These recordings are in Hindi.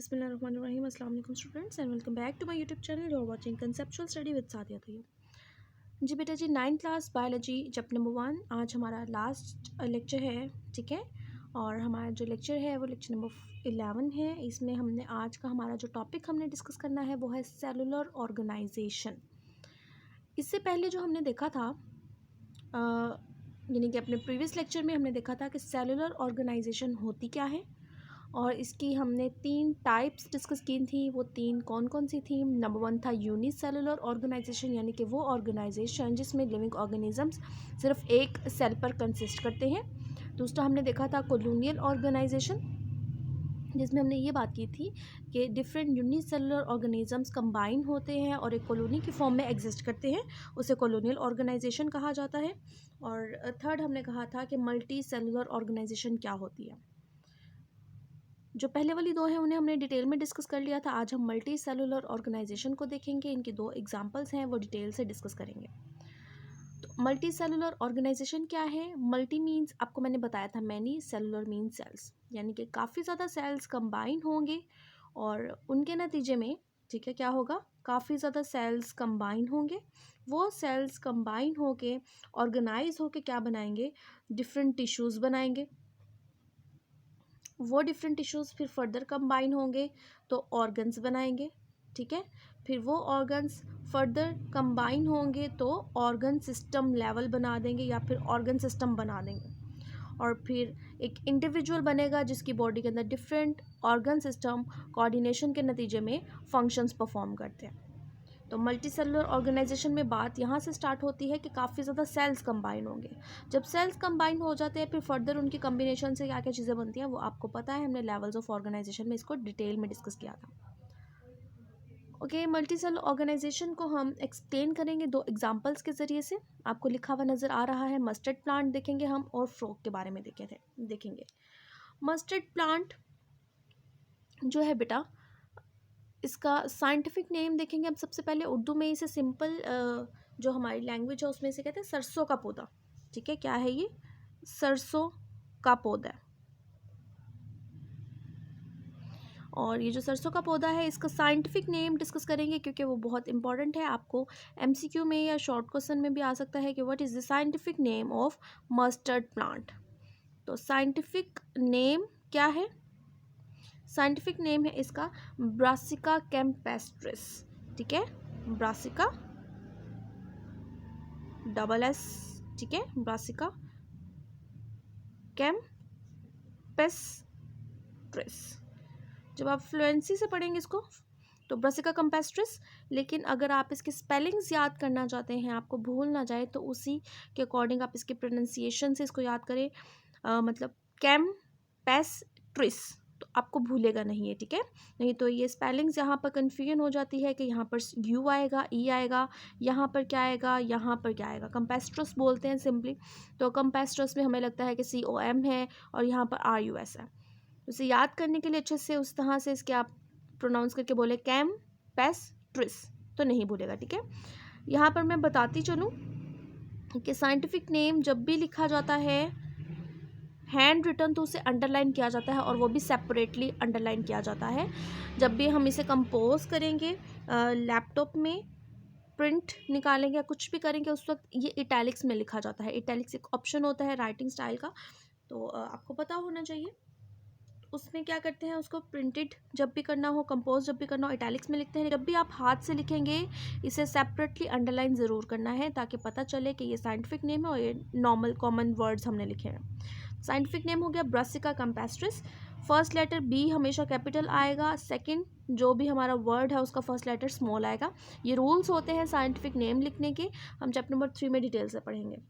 बिस्मिल्लाहिर्रहमानिर्रहीम अस्सलाम वालेकुम students and welcome back to my YouTube channel. You are watching conceptual study with Sadia Tayyab. जी बेटा जी, 9th class biology chapter number 1 आज हमारा लास्ट लेक्चर है, ठीक है। और हमारा जो लेक्चर है वो लेक्चर नंबर 11 है। इसमें हमने आज का हमारा जो टॉपिक हमने डिस्कस करना है वो है सेलुलर ऑर्गेनाइजेशन। इससे पहले जो हमने देखा था यानी कि अपने प्रीवियस लेक्चर में हमने देखा था कि सेलुलर ऑर्गेनाइजेशन होती क्या है, और इसकी हमने 3 टाइप्स डिस्कस की थी। वो 3 कौन कौन सी थी? नंबर 1 था यूनिसेलुलर ऑर्गेनाइजेशन, यानी कि वो ऑर्गेनाइजेशन जिसमें लिविंग ऑर्गेनिजम्स सिर्फ एक सेल पर कंसिस्ट करते हैं। दूसरा हमने देखा था कॉलोनियल ऑर्गेनाइजेशन, जिसमें हमने ये बात की थी कि डिफरेंट यूनिसेलुलर ऑर्गेनिजम्स कंबाइन होते हैं और एक कॉलोनी की फॉर्म में एग्जिस्ट करते हैं, उसे कॉलोनियल ऑर्गेनाइजेशन कहा जाता है। और थर्ड हमने कहा था कि मल्टी सेलुलर ऑर्गेनाइजेशन क्या होती है। जो पहले वाली दो हैं उन्हें हमने डिटेल में डिस्कस कर लिया था। आज हम मल्टी सेलुलर ऑर्गेनाइजेशन को देखेंगे। इनकी 2 एग्जांपल्स हैं, वो डिटेल से डिस्कस करेंगे। तो मल्टी सेलुलर ऑर्गेनाइजेशन क्या है? मल्टी मीन्स आपको मैंने बताया था मैनी, सेलुलर मीन्स सेल्स, यानी कि काफ़ी ज़्यादा सेल्स कंबाइन होंगे और उनके नतीजे में, ठीक है, क्या होगा? काफ़ी ज़्यादा सेल्स कंबाइन होंगे। वो सेल्स कंबाइन होके ऑर्गेनाइज होके क्या बनाएंगे? डिफरेंट टिश्यूज़ बनाएंगे। वो डिफरेंट टिश्यूज़ फिर फर्दर कंबाइन होंगे तो ऑर्गन्स बनाएंगे, ठीक है। फिर वो ऑर्गन्स फर्दर कंबाइन होंगे तो ऑर्गन सिस्टम लेवल बना देंगे या फिर ऑर्गन सिस्टम बना देंगे, और फिर एक इंडिविजुअल बनेगा जिसकी बॉडी के अंदर डिफरेंट ऑर्गन सिस्टम कोऑर्डिनेशन के नतीजे में फंक्शंस परफॉर्म करते हैं। तो मल्टी सेलुलर ऑर्गेनाइजेशन में बात यहाँ से स्टार्ट होती है कि काफ़ी ज़्यादा सेल्स कंबाइन होंगे। जब सेल्स कंबाइन हो जाते हैं फिर फर्दर उनकी कम्बिनेशन से क्या क्या चीज़ें बनती हैं वो आपको पता है, हमने लेवल्स ऑफ ऑर्गेनाइजेशन में इसको डिटेल में डिस्कस किया था। ओके, मल्टी सेलुलर ऑर्गेनाइजेशन को हम एक्सप्लेन करेंगे 2 एग्जांपल्स के ज़रिए से। आपको लिखा हुआ नज़र आ रहा है, मस्टर्ड प्लांट देखेंगे हम और फ्रॉग के बारे में देखेंगे। मस्टर्ड प्लांट जो है बेटा, इसका साइंटिफिक नेम देखेंगे हम सबसे पहले। उर्दू में इसे सिंपल जो हमारी लैंग्वेज है उसमें इसे कहते हैं सरसों का पौधा, ठीक है। क्या है ये? सरसों का पौधा है। और ये जो सरसों का पौधा है इसका साइंटिफिक नेम डिस्कस करेंगे क्योंकि वो बहुत इंपॉर्टेंट है। आपको एमसीक्यू में या शॉर्ट क्वेश्चन में भी आ सकता है कि what is the scientific name of mustard plant. तो साइंटिफिक नेम क्या है? साइंटिफिक नेम है इसका ब्रासिका कैम्पेस्ट्रिस, ठीक है। ब्रासिका डबल एस, ठीक है, ब्रासिका कैम्पेस्ट्रिस। जब आप फ्लुएंसी से पढ़ेंगे इसको तो ब्रासिका कैम्पेस्ट्रिस, लेकिन अगर आप इसके स्पेलिंग्स याद करना चाहते हैं, आपको भूल ना जाए, तो उसी के अकॉर्डिंग आप इसके प्रोनाउंसिएशन से इसको याद करें। मतलब कैम्पेस्ट्रिस, तो आपको भूलेगा नहीं है, ठीक है। नहीं तो ये स्पेलिंग्स यहाँ पर कन्फ्यूजन हो जाती है कि यहाँ पर यू आएगा, ई आएगा, यहाँ पर क्या आएगा, यहाँ पर क्या आएगा। कंपेस्ट्रस बोलते हैं सिंपली, तो कंपेस्ट्रस में हमें लगता है कि COM है और यहाँ पर RUS है। उसे याद करने के लिए अच्छे से उस तरह से इसके आप प्रोनाउंस करके बोले कैम्पेस्ट्रिस, तो नहीं भूलेगा, ठीक है। यहाँ पर मैं बताती चलूँ कि साइंटिफिक नेम जब भी लिखा जाता है हैंड रिटन तो उसे अंडरलाइन किया जाता है, और वो भी सेपरेटली अंडरलाइन किया जाता है। जब भी हम इसे कंपोज करेंगे लैपटॉप में प्रिंट निकालेंगे या कुछ भी करेंगे उस वक्त ये इटैलिक्स में लिखा जाता है। इटैलिक्स एक ऑप्शन होता है राइटिंग स्टाइल का, तो आपको पता होना चाहिए। उसमें क्या करते हैं, उसको प्रिंटेड जब भी करना हो, कंपोज जब भी करना हो, इटैलिक्स में लिखते हैं। जब भी आप हाथ से लिखेंगे इसे सेपरेटली अंडरलाइन ज़रूर करना है ताकि पता चले कि ये साइंटिफिक नेम है और ये नॉर्मल कॉमन वर्ड्स हमने लिखे हैं। साइंटिफिक नेम हो गया Brassica campestris. First letter B हमेशा कैपिटल आएगा, सेकंड जो भी हमारा वर्ड है उसका फर्स्ट लेटर स्मॉल आएगा। ये रूल्स होते हैं साइंटिफिक नेम लिखने के, हम चैप्टर नंबर 3 में डिटेल से पढ़ेंगे।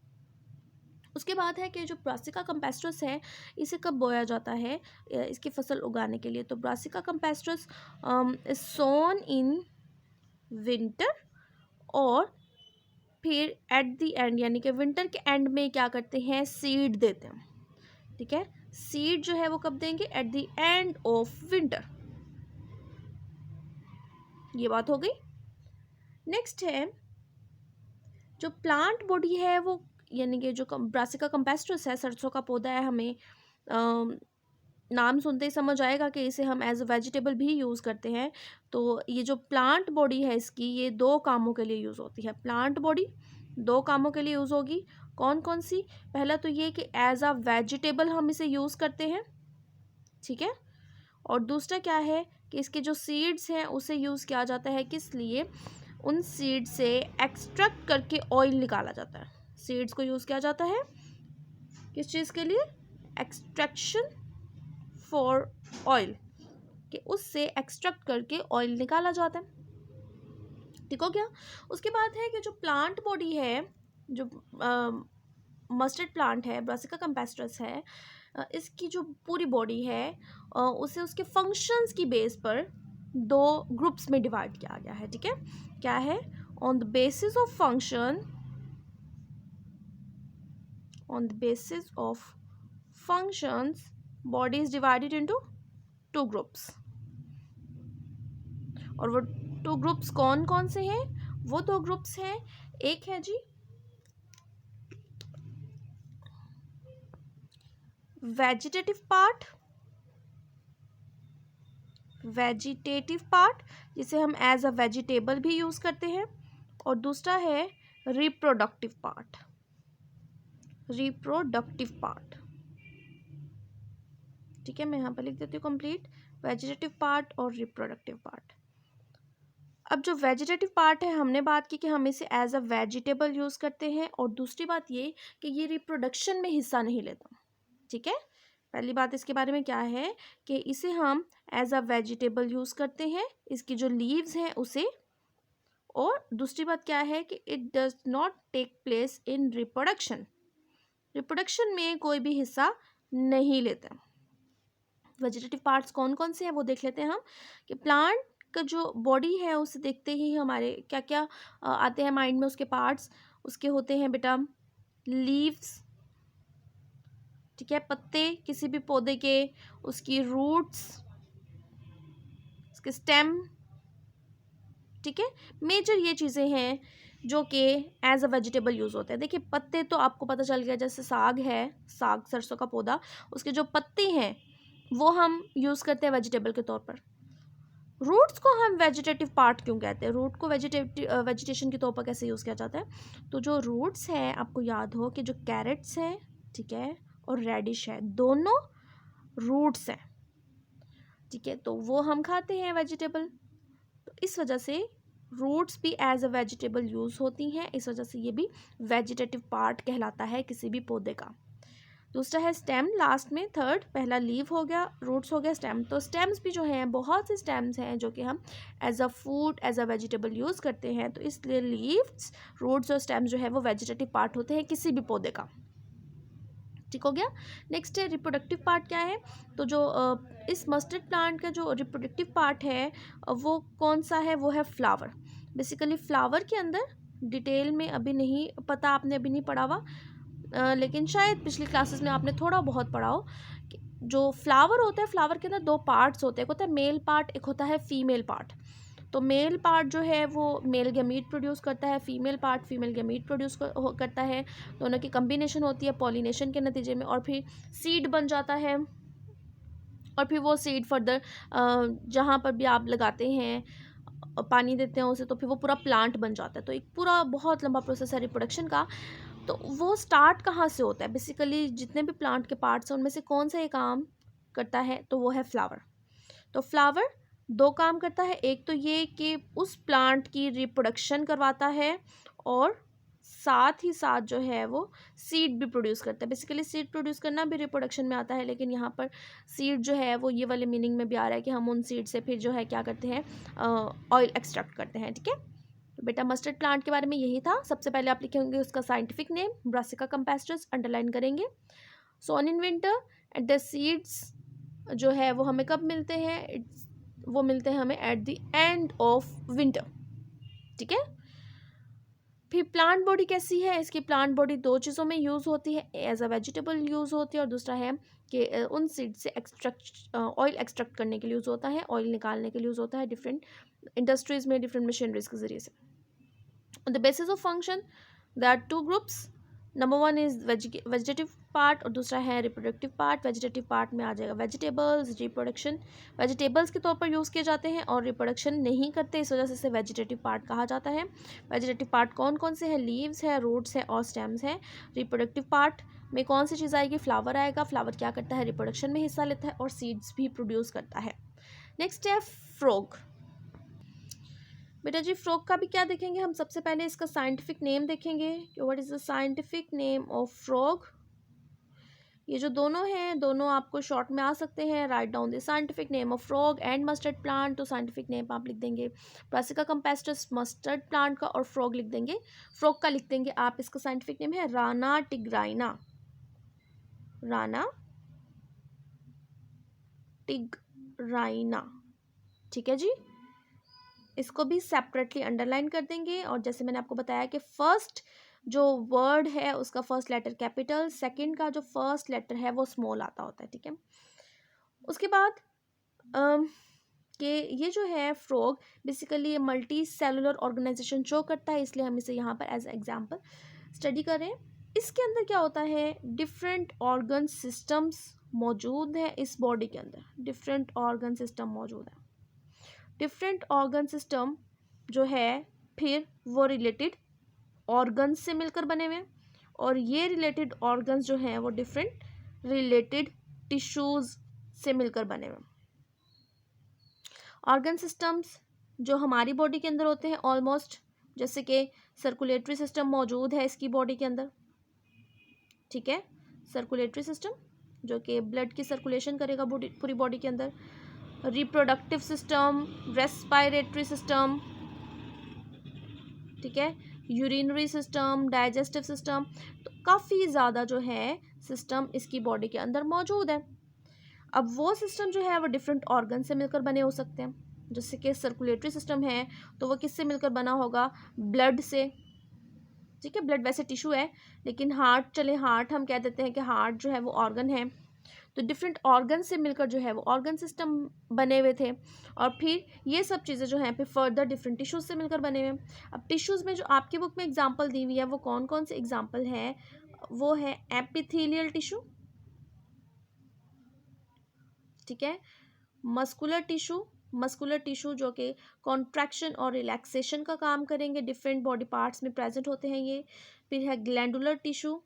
उसके बाद है कि जो ब्रासिका कैम्पेस्ट्रिस है इसे कब बोया जाता है इसकी फसल उगाने के लिए। तो Brassica campestris is sown in winter, और फिर एट द एंड यानी कि विंटर के एंड में क्या करते हैं, सीड देते हैं, ठीक है। सीड जो है वो कब देंगे? At the end of winter. ये बात हो गई। नेक्स्ट है जो प्लांट बॉडी है वो, यानी कि जो ब्रासिका कैम्पेस्ट्रिस है, सरसों का पौधा है, हमें नाम सुनते ही समझ आएगा कि इसे हम एज अ वेजिटेबल भी यूज़ करते हैं। तो ये जो प्लांट बॉडी है इसकी, ये दो कामों के लिए यूज़ होती है। प्लांट बॉडी दो कामों के लिए यूज़ होगी। कौन कौन सी? पहला तो ये कि एज अ वेजिटेबल हम इसे यूज़ करते हैं, ठीक है। और दूसरा क्या है कि इसके जो सीड्स हैं उसे यूज़ किया जाता है, किस लिए? उन सीड से एक्सट्रैक्ट करके ऑयल निकाला जाता है। सीड्स को यूज़ किया जाता है किस चीज़ के लिए? एक्सट्रैक्शन फॉर ऑयल, कि उससे एक्सट्रैक्ट करके ऑयल निकाला जाता है। ठीक हो गया। उसके बाद है कि जो प्लांट बॉडी है, जो मस्टर्ड प्लांट है, ब्रासिका कैम्पेस्ट्रस है, इसकी जो पूरी बॉडी है उसे उसके फंक्शंस की बेस पर दो ग्रुप्स में डिवाइड किया गया है, ठीक है। क्या है? On the basis of function, on the basis of functions body is divided into two groups. और वो टू ग्रुप्स कौन कौन से हैं? वो दो ग्रुप्स हैं, एक है जी वेजिटेटिव पार्ट, वेजिटेटिव पार्ट जिसे हम एज अ वेजिटेबल भी यूज करते हैं, और दूसरा है रिप्रोडक्टिव पार्ट, रिप्रोडक्टिव पार्ट, ठीक है। मैं यहाँ पर लिख देती हूँ कंप्लीट, वेजिटेटिव पार्ट और रिप्रोडक्टिव पार्ट। अब जो वेजिटेटिव पार्ट है, हमने बात की कि हम इसे एज अ वेजिटेबल यूज करते हैं, और दूसरी बात ये कि ये रिप्रोडक्शन में हिस्सा नहीं लेता, ठीक है। पहली बात इसके बारे में क्या है कि इसे हम एज अ वेजिटेबल यूज करते हैं, इसकी जो लीव्स हैं उसे, और दूसरी बात क्या है कि it does not take place in reproduction, reproduction में कोई भी हिस्सा नहीं लेता। वेजिटेटिव पार्ट्स कौन कौन से हैं वो देख लेते हैं हम, कि प्लांट का जो बॉडी है उसे देखते ही हमारे क्या क्या आते हैं माइंड में उसके पार्ट्स। उसके होते हैं बेटा लीव्स, ठीक है, पत्ते किसी भी पौधे के, उसकी रूट्स, उसके स्टेम, ठीक है। मेजर ये चीज़ें हैं जो कि एज अ वेजिटेबल यूज़ होते हैं। देखिए पत्ते तो आपको पता चल गया, जैसे साग है, साग सरसों का पौधा, उसके जो पत्ते हैं वो हम यूज़ करते हैं वेजिटेबल के तौर पर। रूट्स को हम वेजिटेटिव पार्ट क्यों कहते हैं? रूट को वेजिटेशन के तौर पर कैसे यूज़ किया जाता है? तो जो रूट्स हैं, आपको याद हो कि जो कैरेट्स हैं, ठीक है, और रेडिश है, दोनों रूट्स हैं, ठीक है, तो वो हम खाते हैं वेजिटेबल। तो इस वजह से रूट्स भी एज अ वेजिटेबल यूज़ होती हैं, इस वजह से ये भी वेजिटेटिव पार्ट कहलाता है किसी भी पौधे का। दूसरा है स्टेम लास्ट में, थर्ड, पहला लीव हो गया, रूट्स हो गया, स्टेम। तो स्टेम्स भी जो हैं, बहुत से स्टेम्स हैं जो कि हम as a food, as a vegetable use करते हैं, तो इसलिए लीव्स, रूट्स और स्टेम्स जो है वो वेजिटेटिव पार्ट होते हैं किसी भी पौधे का। ठीक हो गया। नेक्स्ट है रिप्रोडक्टिव पार्ट। क्या है? तो जो इस मस्टर्ड प्लांट का जो रिप्रोडक्टिव पार्ट है वो कौन सा है? वो है फ्लावर। बेसिकली फ्लावर के अंदर डिटेल में अभी नहीं पता, आपने अभी नहीं पढ़ा हुआ, लेकिन शायद पिछली क्लासेस में आपने थोड़ा बहुत पढ़ा हो कि जो फ्लावर होता है, फ्लावर के अंदर दो पार्ट्स होते हैं, एक होता है मेल पार्ट, एक होता है फीमेल पार्ट। तो मेल पार्ट जो है वो मेल गैमीट प्रोड्यूस करता है, female part female gamete produce करता है। दोनों की कम्बिनेशन होती है पॉलिनेशन के नतीजे में, और फिर सीड बन जाता है, और फिर वो सीड फर्दर जहाँ पर भी आप लगाते हैं, पानी देते हैं उसे, तो फिर वो पूरा प्लांट बन जाता है। तो एक पूरा बहुत लंबा प्रोसेस है रिप्रोडक्शन का। तो वो स्टार्ट कहाँ से होता है? बेसिकली जितने भी प्लांट के पार्ट्स हैं उनमें से कौन सा ये काम करता है? तो वो है फ्लावर। तो फ्लावर दो काम करता है, एक तो ये कि उस प्लांट की रिप्रोडक्शन करवाता है, और साथ ही साथ जो है वो सीड भी प्रोड्यूस करता है। बेसिकली सीड प्रोड्यूस करना भी रिप्रोडक्शन में आता है, लेकिन यहाँ पर सीड जो है वो ये वाले मीनिंग में भी आ रहा है कि हम उन सीड से फिर जो है क्या करते हैं, ऑयल एक्सट्रैक्ट करते हैं, ठीक है। तो बेटा मस्टर्ड प्लांट के बारे में यही था। सबसे पहले आप लिखेंगे उसका scientific name Brassica campestris, underline करेंगे। Sown in winter, and the seeds जो है वो हमें कब मिलते हैं? वो मिलते हैं हमें at the end of winter, ठीक है। फिर प्लांट बॉडी कैसी है? इसकी प्लांट बॉडी दो चीज़ों में यूज़ होती है, एज अ वेजिटेबल यूज़ होती है, और दूसरा है कि उन सीड से ऑयल एक्सट्रैक्ट करने के लिए यूज़ होता है, ऑयल निकालने के लिए यूज़ होता है डिफरेंट इंडस्ट्रीज़ में, डिफरेंट मशीनरीज के ज़रिए से। On the basis of function, there are two groups, number 1 is vegetative part और दूसरा है रिप्रोडक्टिव पार्ट। वेजिटेटिव पार्ट में आ जाएगा वेजिटेबल्स, रिप्रोडक्शन वेजिटेबल्स के तौर पर यूज़ किए जाते हैं और रिप्रोडक्शन नहीं करते, इस वजह से इसे वेजिटेटिव पार्ट कहा जाता है। वेजिटेटिव पार्ट कौन कौन से हैं? लीव्स है, रूट्स है और स्टेम्स हैं। रिप्रोडक्टिव पार्ट में कौन सी चीज़ आएगी? फ्लावर आएगा। फ्लावर क्या करता है? रिप्रोडक्शन में हिस्सा लेता है और सीड्स भी प्रोड्यूस करता है। नेक्स्ट है फ्रॉग। बेटा जी फ्रॉग का भी क्या देखेंगे हम? सबसे पहले इसका साइंटिफिक नेम देखेंगे कि what is the scientific name of frog. ये जो दोनों हैं दोनों आपको शॉर्ट में आ सकते हैं। Write down the scientific name of frog and mustard plant. तो साइंटिफिक नेम आप लिख देंगे ब्रासिका कैम्पेस्ट्रस मस्टर्ड प्लांट का और फ्रॉग लिख देंगे। फ्रॉग का लिख देंगे आप, इसका साइंटिफिक नेम है राना टिग्राइना। राना टिग्राइना, ठीक है जी। इसको भी सेपरेटली अंडरलाइन कर देंगे। और जैसे मैंने आपको बताया कि फर्स्ट जो वर्ड है उसका फर्स्ट लेटर कैपिटल, सेकंड का जो फर्स्ट लेटर है वो स्मॉल आता होता है, ठीक है। उसके बाद कि ये जो है फ्रॉग बेसिकली ये मल्टी सेलुलर ऑर्गेनाइजेशन शो करता है, इसलिए हम इसे यहाँ पर एज एग्जाम्पल स्टडी करें। इसके अंदर क्या होता है? डिफरेंट ऑर्गन सिस्टम्स मौजूद है इस बॉडी के अंदर। डिफरेंट ऑर्गन सिस्टम मौजूद है। डिफरेंट ऑर्गन सिस्टम जो है फिर वो रिलेटेड ऑर्गन्स से मिलकर बने हुए, और ये रिलेटेड ऑर्गन्स जो हैं वो डिफरेंट रिलेटेड टिश्यूज से मिलकर बने हुए। ऑर्गन सिस्टम्स जो हमारी बॉडी के अंदर होते हैं ऑलमोस्ट, जैसे कि सर्कुलेटरी सिस्टम मौजूद है इसकी बॉडी के अंदर, ठीक है। सर्कुलेटरी सिस्टम जो कि ब्लड की सर्कुलेशन करेगा पूरी बॉडी के अंदर। रिप्रोडक्टिव सिस्टम, रेस्पायरेटरी सिस्टम, ठीक है, यूरिनरी सिस्टम, डाइजेस्टिव सिस्टम। तो काफ़ी ज़्यादा जो है सिस्टम इसकी बॉडी के अंदर मौजूद है। अब वो सिस्टम जो है वो डिफरेंट ऑर्गन से मिलकर बने हो सकते हैं। जैसे कि सर्कुलेटरी सिस्टम है तो वो किससे मिलकर बना होगा? ब्लड से, ठीक है। ब्लड वैसे टिश्यू है, लेकिन हार्ट, चले हार्ट हम कह देते हैं कि हार्ट जो है वो ऑर्गन है। तो डिफरेंट ऑर्गन से मिलकर जो है वो ऑर्गन सिस्टम बने हुए थे, और फिर ये सब चीज़ें जो हैं फिर फर्दर डिफरेंट टिश्यूज से मिलकर बने हुए हैं। अब टिश्यूज़ में जो आपकी बुक में एग्जांपल दी हुई है वो कौन कौन से एग्जांपल है? वो है एपिथेलियल टिश्यू, ठीक है, मस्कुलर टिश्यू, मस्कुलर टिश्यू जो कि कॉन्ट्रैक्शन और रिलैक्सेशन का काम करेंगे, डिफरेंट बॉडी पार्ट्स में प्रेजेंट होते हैं ये। फिर है ग्लैंडुलर टिश्यू,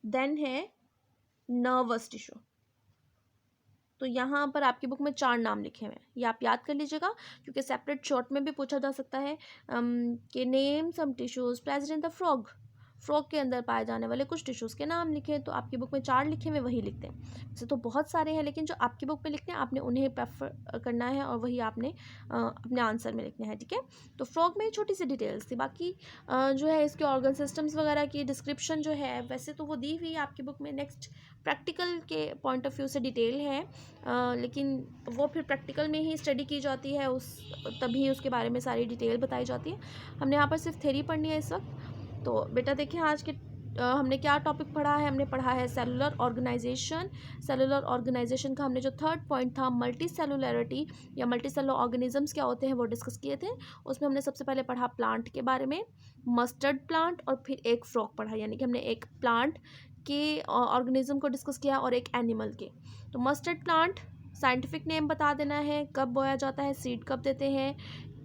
देन है नर्वस टिश्यू। तो यहाँ पर आपकी बुक में 4 नाम लिखे हुए हैं, ये आप याद कर लीजिएगा क्योंकि सेपरेट शॉर्ट में भी पूछा जा सकता है कि name some tissues present in the frog. Frog के अंदर पाए जाने वाले कुछ टिश्यूज़ के नाम लिखें, तो आपकी बुक में 4 लिखे हुए वही लिखते हैं। वैसे तो बहुत सारे हैं, लेकिन जो आपकी बुक में लिखते हैं आपने उन्हें प्रेफर करना है और वही आपने अपने आंसर में लिखने हैं, ठीक है। तो फ्रॉग में छोटी सी डिटेल्स थी, बाकी जो है इसके ऑर्गन सिस्टम्स वगैरह की डिस्क्रिप्शन जो है वैसे तो वो दी हुई है आपकी बुक में। नेक्स्ट प्रैक्टिकल के पॉइंट ऑफ व्यू से डिटेल है, लेकिन वो फिर प्रैक्टिकल में ही स्टडी की जाती है, तभी उसके बारे में सारी डिटेल बताई जाती है। हमने यहाँ पर सिर्फ थ्योरी पढ़नी है इस वक्त। तो बेटा देखिए आज के हमने क्या टॉपिक पढ़ा है? हमने पढ़ा है सेलुलर ऑर्गेनाइजेशन। सेलुलर ऑर्गेनाइजेशन का हमने जो थर्ड पॉइंट था मल्टी सेलुलरिटी या मल्टी सेलुलर ऑर्गेनिजम्स क्या होते हैं वो डिस्कस किए थे। उसमें हमने सबसे पहले पढ़ा प्लांट के बारे में, मस्टर्ड प्लांट, और फिर एक फ्रॉग पढ़ा, यानी कि हमने एक प्लांट के ऑर्गेनिज्म को डिस्कस किया और एक एनिमल के। तो मस्टर्ड प्लांट साइंटिफिक नेम बता देना है, कब बोया जाता है, सीड कब देते हैं,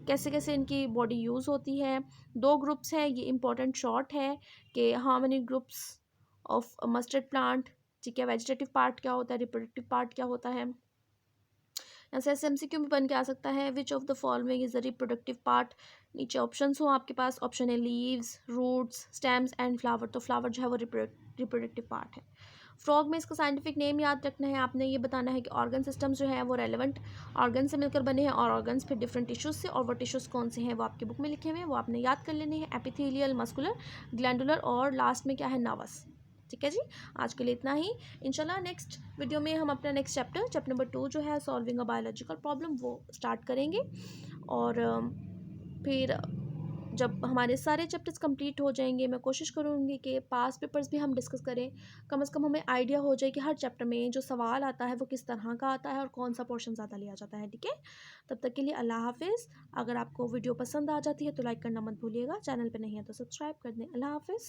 कैसे कैसे इनकी बॉडी यूज़ होती है। 2 ग्रुप्स हैं, ये इंपॉर्टेंट शॉर्ट है कि how many groups of mustard plant, ठीक है। वेजिटेटिव पार्ट क्या होता है, रिप्रोडक्टिव पार्ट क्या होता है। ऐसे एमसीक्यू में बन के आ सकता है which of the following is the reproductive part. नीचे ऑप्शंस हो आपके पास, ऑप्शन है leaves, roots, stems and flower. तो फ्लावर जो है वो रिप्रोडक्टिव पार्ट है। फ्रॉग में इसका साइंटिफिक नेम याद रखना है आपने, ये बताना है कि ऑर्गन सिस्टम्स जो है वो रेलेवेंट ऑर्गन से मिलकर बने हैं और ऑर्गन्स फिर डिफरेंट टिश्यूज से, और वो टिश्यूज कौन से हैं वो आपकी बुक में लिखे हुए हैं, वो आपने याद कर लेने हैं। एपिथेलियल, मस्कुलर, ग्लैंडुलर और लास्ट में क्या है, नर्वस। ठीक है जी, आज के लिए इतना ही। इंशाल्लाह नेक्स्ट वीडियो में हम अपना नेक्स्ट चैप्टर नंबर 2 जो है सॉल्विंग अ बायोलॉजिकल प्रॉब्लम वो स्टार्ट करेंगे, और फिर जब हमारे सारे चैप्टर्स कंप्लीट हो जाएंगे मैं कोशिश करूँगी कि पास पेपर्स भी हम डिस्कस करें, कम से कम हमें आइडिया हो जाए कि हर चैप्टर में जो सवाल आता है वो किस तरह का आता है और कौन सा पोर्शन ज़्यादा लिया जाता है। ठीक है, तब तक के लिए अल्लाह हाफिज़। अगर आपको वीडियो पसंद आ जाती है तो लाइक करना मत भूलिएगा, चैनल पर नहीं है तो सब्सक्राइब कर दें। अल्लाह हाफिज़।